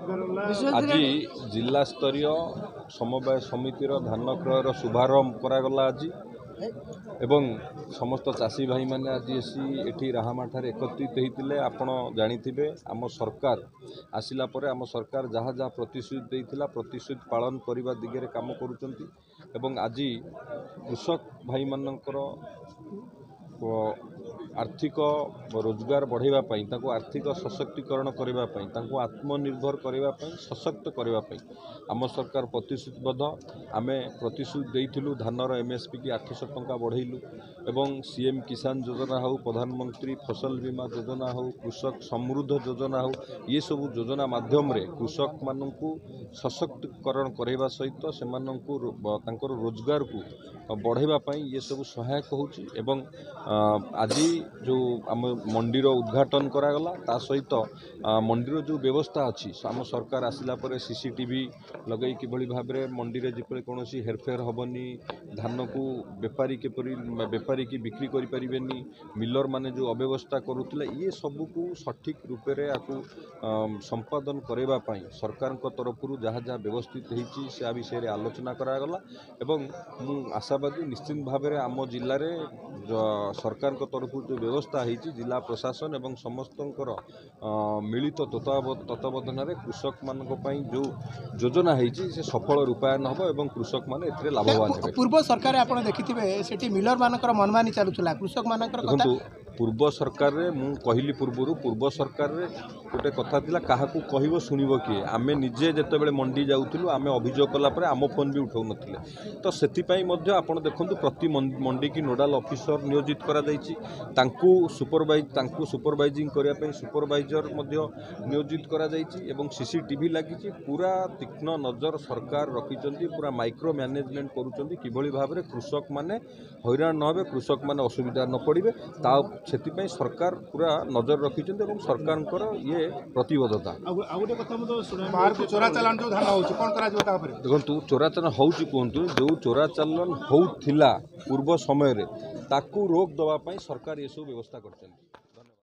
आज जिला स्तरीय समवाय समितिर धान क्रयर शुभारंभ करागला आज एवं समस्त चाषी भाई मैंने आज एटी राहामाठार एकत्रित होते आपण जानी आम सरकार आसिला परे आम सरकार जहाँ जहाँ प्रतिश्रुति देइथिला प्रतिश्रुति पालन करने दिगरे काम करुचंती एवं आज कृषक भाई मानकर आर्थिक रोजगार बढ़ावाई आर्थिक सशक्तिकरण करने आत्मनिर्भर करने सशक्त करने आम सरकार प्रतिश्रुतिबद्ध आम प्रतिश्रुति देइथिलु धानर एमएसपी की 800 टंका बढ़ेलु एवं सीएम किसान योजना हो प्रधानमंत्री फसल बीमा योजना हो कृषक समृद्ध योजना हो ये सब योजना माध्यम रे कृषक मानू सशक्तिकरण करने सहित से रोजगार को बढ़ावाई ये सब सहायक होची एवं आज जो आम मंडीर उद्घाटन करागला ता सहित मंडीर जो व्यवस्था अच्छी आम सरकार आसिला परे सीसीटीवी लगे किभली भाव में मंडी रे जिपरि कोनोसी हेरफेर हबनी धान को बेपारी की बिक्री करि परिबेनी मिलर माने जो अव्यवस्था करुथिले ये सब को सठिक रूप से आपको संपादन करबा पई सरकार को तरफ जहाँ जहाँ व्यवस्थित होती से विषय में आलोचना करागला एवं मु आशावादी निश्चित भाव में आम जिले में सरकार को तरफ जो व्यवस्था होती जिला प्रशासन एवं समस्त मिलित तत्वावधान कृषक मान जो योजना होती से सफल रूपायन हम एवं कृषक मान लाभवान हे। पूर्व सरकार आप देखिए से मिलर मानकर मनमानी चलुला कृषक मानकर देखो पूर्व सरकार रे मु कहली पूर्व सरकार रे गोटे कथा थिला काहाकू कहबो सुनिबो किए आमे निजे जेतेबेले मंडी जाउथिलु आमे अभियोग कला परे आम फोन भी उठाउ नथिले तो सेति मध्य आपण देखंतु प्रति मंडी की नोडाल ऑफिसर नियोजित करा दैछि तांकू सुपरवाइजिंग करिया पे सुपरवाइजर मध्य नियोजित करा दैछि एवं सीसीटीवी लागिछि पूरा तीक्ष्ण नजर सरकार रखिचंती पूरा माइक्रो मैनेजमेंट करूचंती किभली भाव रे कृषक माने हैरान न होबे कृषक माने असुविधा न पड़िबे ता सेति सरकार पूरा नजर रखिचंती एवं सरकारकर ये प्रतिबद्धता देखो चोरा चालान होउची कहतु जो चोरा चालान होउथिला पूर्व समय रे ताकू रोक दवा सरकार ये सब व्यवस्था करछंती।